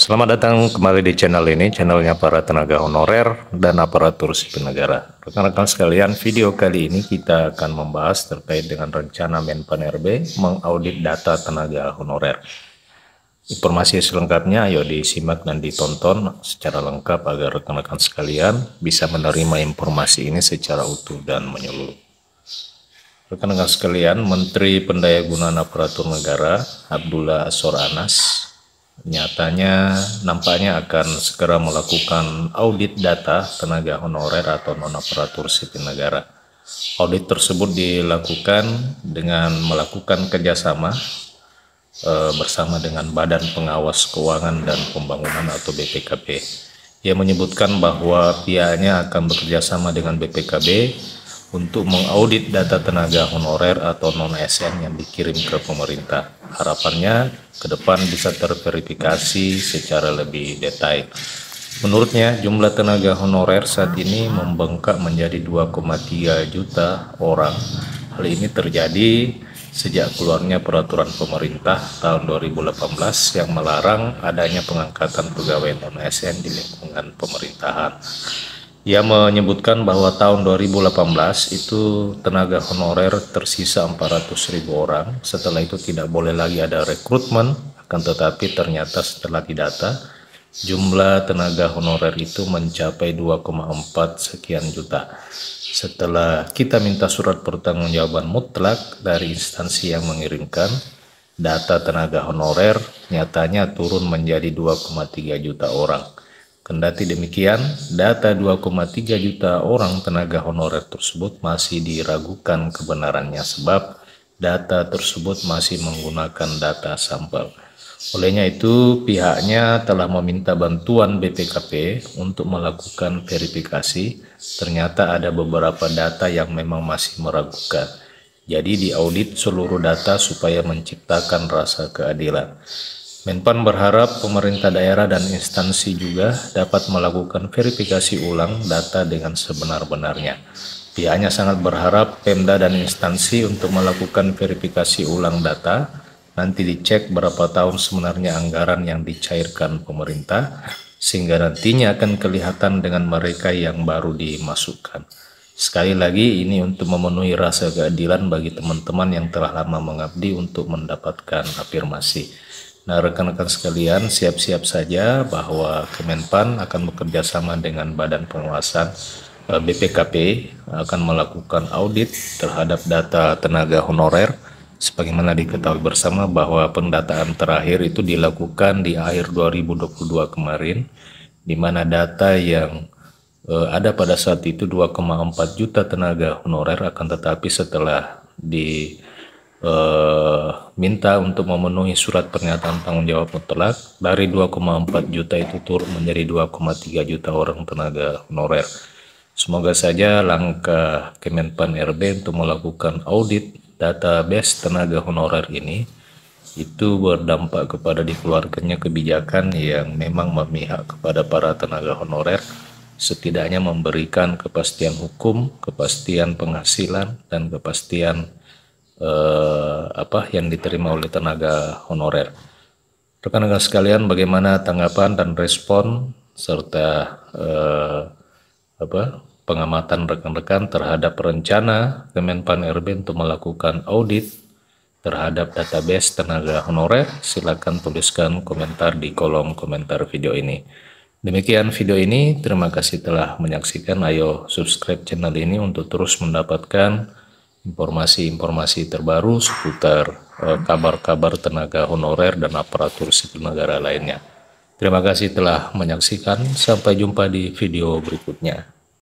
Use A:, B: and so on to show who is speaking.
A: Selamat datang kembali di channel ini, channelnya para tenaga honorer dan aparatur sipil negara. Rekan-rekan sekalian, video kali ini kita akan membahas terkait dengan rencana Menpan RB mengaudit data tenaga honorer. Informasi selengkapnya ayo disimak dan ditonton secara lengkap agar rekan-rekan sekalian bisa menerima informasi ini secara utuh dan menyeluruh. Rekan-rekan sekalian, Menteri Pendayagunaan Aparatur Negara Abdullah Azwar Anas nampaknya akan segera melakukan audit data tenaga honorer atau non-aparatur sipil negara. Audit tersebut dilakukan dengan melakukan kerjasama bersama dengan Badan Pengawas Keuangan dan Pembangunan atau BPKP. Ia menyebutkan bahwa pihaknya akan bekerjasama dengan BPKB untuk mengaudit data tenaga honorer atau non-ASN yang dikirim ke pemerintah. Harapannya ke depan bisa terverifikasi secara lebih detail. Menurutnya, jumlah tenaga honorer saat ini membengkak menjadi 2,3 juta orang. Hal ini terjadi sejak keluarnya peraturan pemerintah tahun 2018 yang melarang adanya pengangkatan pegawai non-ASN di lingkungan pemerintahan. Ia menyebutkan bahwa tahun 2018 itu tenaga honorer tersisa 400.000 orang. Setelah itu tidak boleh lagi ada rekrutmen, akan tetapi ternyata setelah didata, jumlah tenaga honorer itu mencapai 2,4 sekian juta. Setelah kita minta surat pertanggungjawaban mutlak dari instansi yang mengirimkan, data tenaga honorer nyatanya turun menjadi 2,3 juta orang. Kendati demikian, data 2,3 juta orang tenaga honorer tersebut masih diragukan kebenarannya sebab data tersebut masih menggunakan data sampel. Olehnya itu, pihaknya telah meminta bantuan BPKP untuk melakukan verifikasi. Ternyata ada beberapa data yang memang masih meragukan. Jadi diaudit seluruh data supaya menciptakan rasa keadilan. Menpan berharap pemerintah daerah dan instansi juga dapat melakukan verifikasi ulang data dengan sebenar-benarnya. Pihaknya sangat berharap Pemda dan instansi untuk melakukan verifikasi ulang data, nanti dicek berapa tahun sebenarnya anggaran yang dicairkan pemerintah, sehingga nantinya akan kelihatan dengan mereka yang baru dimasukkan. Sekali lagi, ini untuk memenuhi rasa keadilan bagi teman-teman yang telah lama mengabdi untuk mendapatkan afirmasi. Nah, rekan-rekan sekalian, siap-siap saja bahwa Kemenpan akan bekerja sama dengan Badan Pengawasan BPKP akan melakukan audit terhadap data tenaga honorer. Sebagaimana diketahui bersama bahwa pendataan terakhir itu dilakukan di akhir 2022 kemarin, di mana data yang ada pada saat itu 2,4 juta tenaga honorer, akan tetapi setelah minta untuk memenuhi surat pernyataan tanggung jawab mutlak, dari 2,4 juta itu turun menjadi 2,3 juta orang tenaga honorer. Semoga saja langkah Kemenpan RB untuk melakukan audit database tenaga honorer ini itu berdampak kepada dikeluarkannya kebijakan yang memang memihak kepada para tenaga honorer, setidaknya memberikan kepastian hukum, kepastian penghasilan, dan kepastian yang diterima oleh tenaga honorer. Rekan-rekan sekalian, bagaimana tanggapan dan respon serta pengamatan rekan-rekan terhadap rencana Kemenpan RB untuk melakukan audit terhadap database tenaga honorer? Silakan tuliskan komentar di kolom komentar video ini. Demikian video ini, terima kasih telah menyaksikan. Ayo subscribe channel ini untuk terus mendapatkan informasi-informasi terbaru seputar kabar-kabar tenaga honorer dan aparatur sipil negara lainnya. Terima kasih telah menyaksikan. Sampai jumpa di video berikutnya.